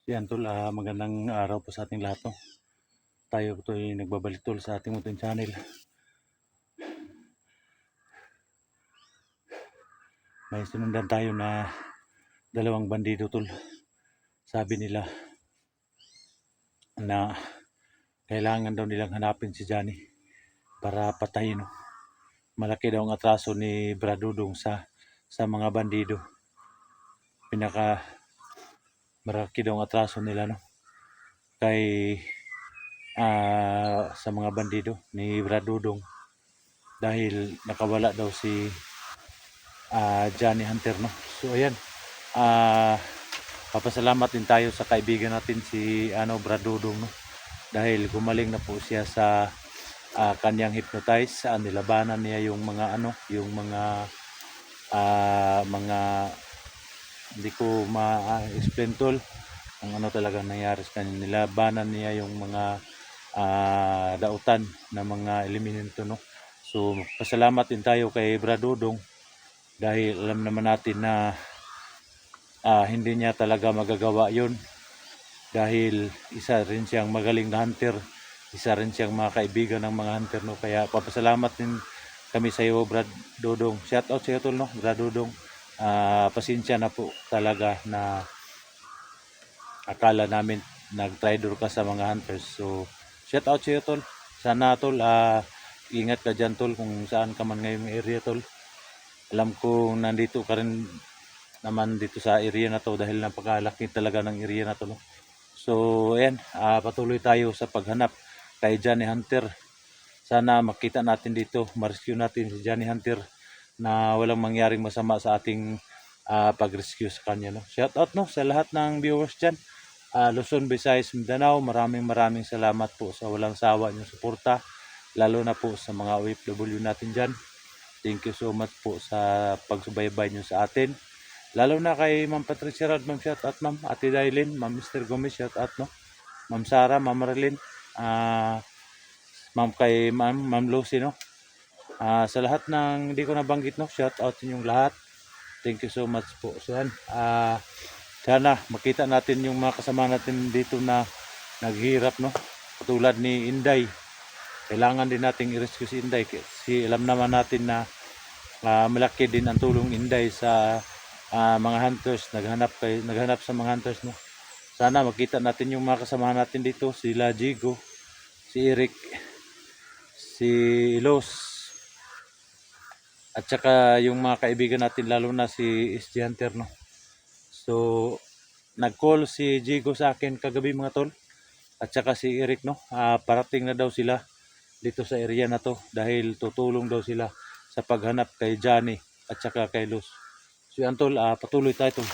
Yan tol, magandang araw po sa ating lahat. No? Tayo po ay nagbabalik tol sa ating munting channel. May sinundan tayo na dalawang bandido tol. Sabi nila na kailangan daw nilang hanapin si Johnny para patayin. No? Malaki daw ang atraso ni Bradudong sa mga bandido. Malaki daw ang atraso nila no? Kay sa mga bandido ni Bradudong dahil nakawala daw si Johnny Hunter no. So ayan, papasalamat din tayo sa kaibigan natin si Bradudong no. Dahil gumaling na po siya sa kanyang hypnotize, nilabanan niya yung mga mga hindi ko ma-explain tol kung ano talaga nangyari sa kanya. Nilabanan niya yung mga dautan na mga elemento no. So pasalamat din tayo kay Bradudong dahil alam naman natin na hindi niya talaga magagawa yun dahil isa rin siyang magaling na hunter, isa rin siyang mga kaibigan ng mga hunter no. Kaya papasalamat din kami sa iyo Bradudong. Shout out sa iyo tol no Bradudong. Pasensya na po talaga na akala namin nag-traitor ka sa mga hunters. So shout out sa iyo tol. Sana tol ingat ka dyan tol kung saan ka man ngayong area tol. Alam ko nandito ka rin naman dito sa area na to dahil napakalaki talaga ng area na to no? So ayan, patuloy tayo sa paghanap kay Johnny Hunter. Sana makita natin dito, ma-rescue natin si Johnny Hunter na walang mangyaring masama sa ating pag-rescue sa kanya no? Shout out no sa lahat ng viewers dyan, Luzon, Visayas, Mindanao. Maraming salamat po sa walang sawa niyong suporta, lalo na po sa mga OFW natin dyan. Thank you so much po sa pagsubaybay nyo sa atin. Lalo na kay Ma'am Patricia Rad, Ma'am shout out Ma'am. Ate Dailin, Ma'am Mr. Gomez, shout out no. Ma'am Sara, Ma'am Marlene, Ma'am kay Ma'am Lucy no. Sa lahat ng hindi ko nabanggit no, shout out ninyong lahat. Thank you so much po. So yan, sana makita natin yung mga kasama natin dito na naghihirap no. Katulad ni Inday. Kailangan din nating i-rescue si Inday kasi alam naman natin na malaki din ang tulong Inday sa mga hunters, naghanap sa mga hunters no. Sana makita natin yung mga kasama natin dito, sila Jigo, si Eric, si Los, at saka yung mga kaibigan natin lalo na si SG Hunter no. So nag-call si Jigo sa akin kagabi mga tol, at saka si Eric no, parating na daw sila dito sa area na to dahil tutulong daw sila sa paghanap kay Johnny at saka kay Luz. So yan tol, patuloy tayo tol.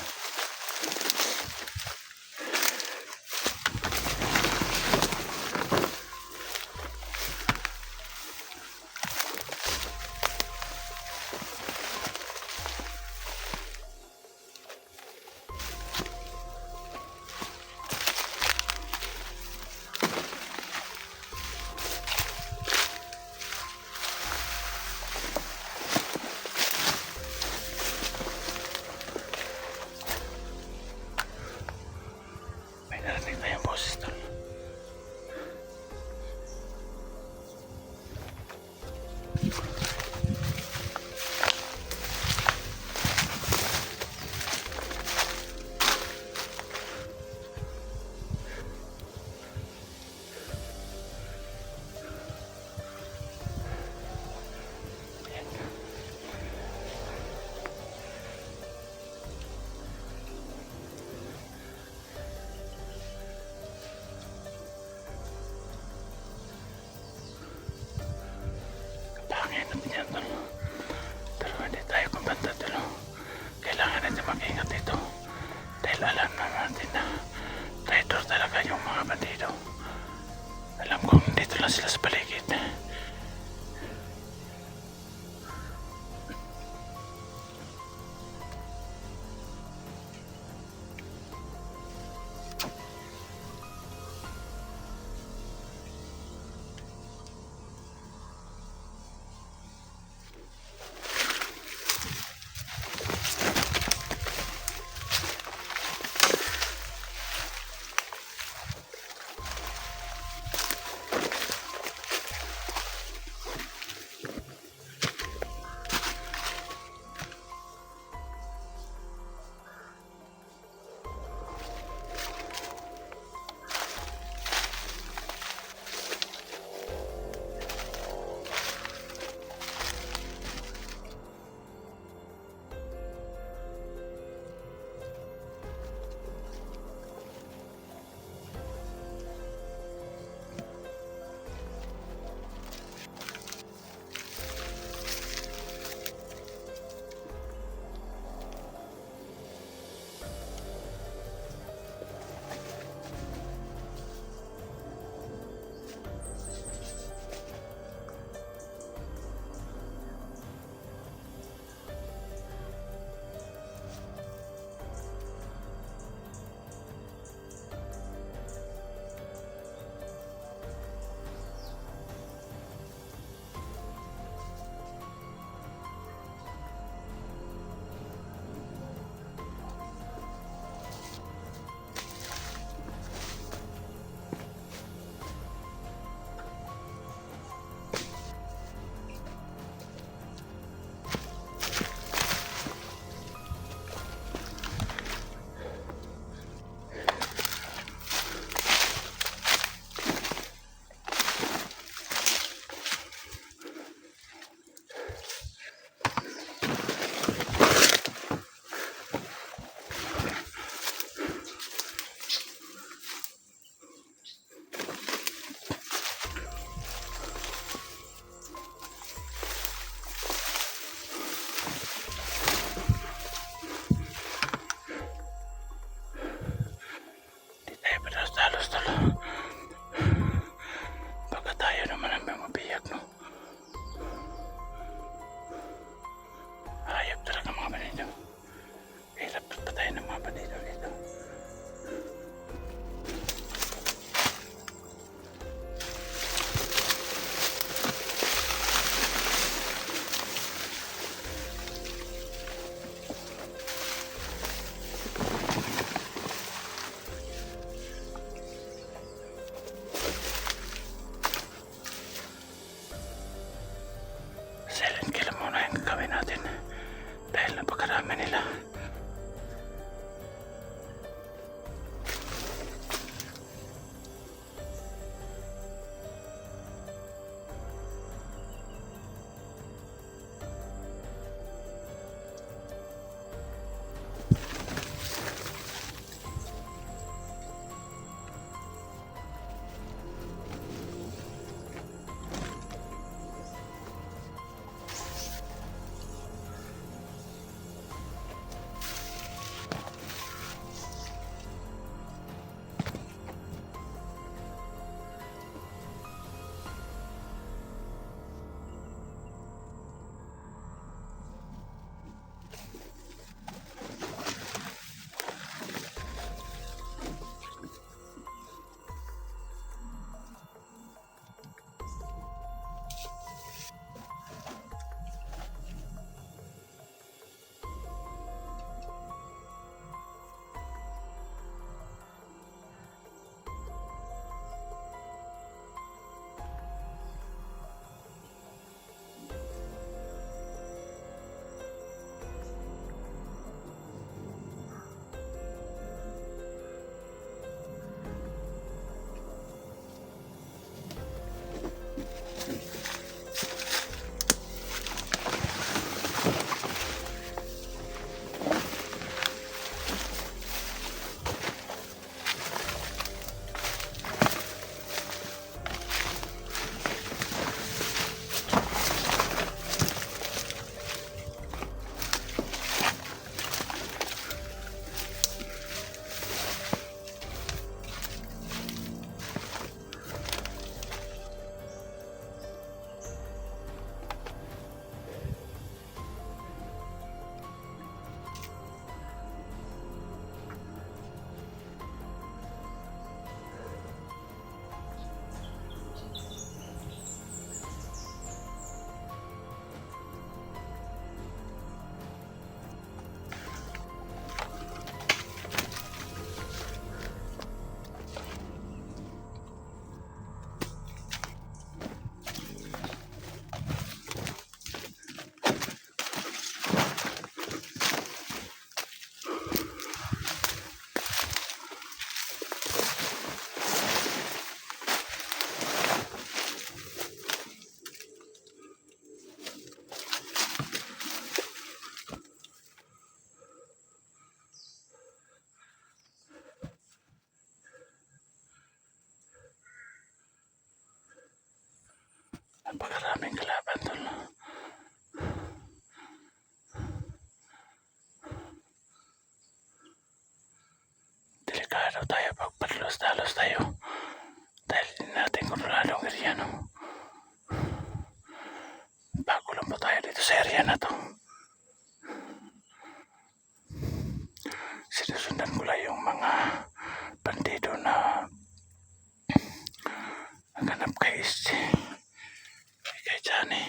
Napakarami nila. Napakaraming kalaban tol. Delikado tayo pag patlos-talos tayo. Dahil hindi natin kontrolado ang area, no? Bago lang po tayo dito sa area na to. Sinusundan ko lang yung mga bandido na naghanap kay Johnny.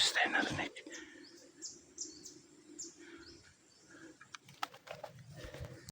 boses tayo narinig.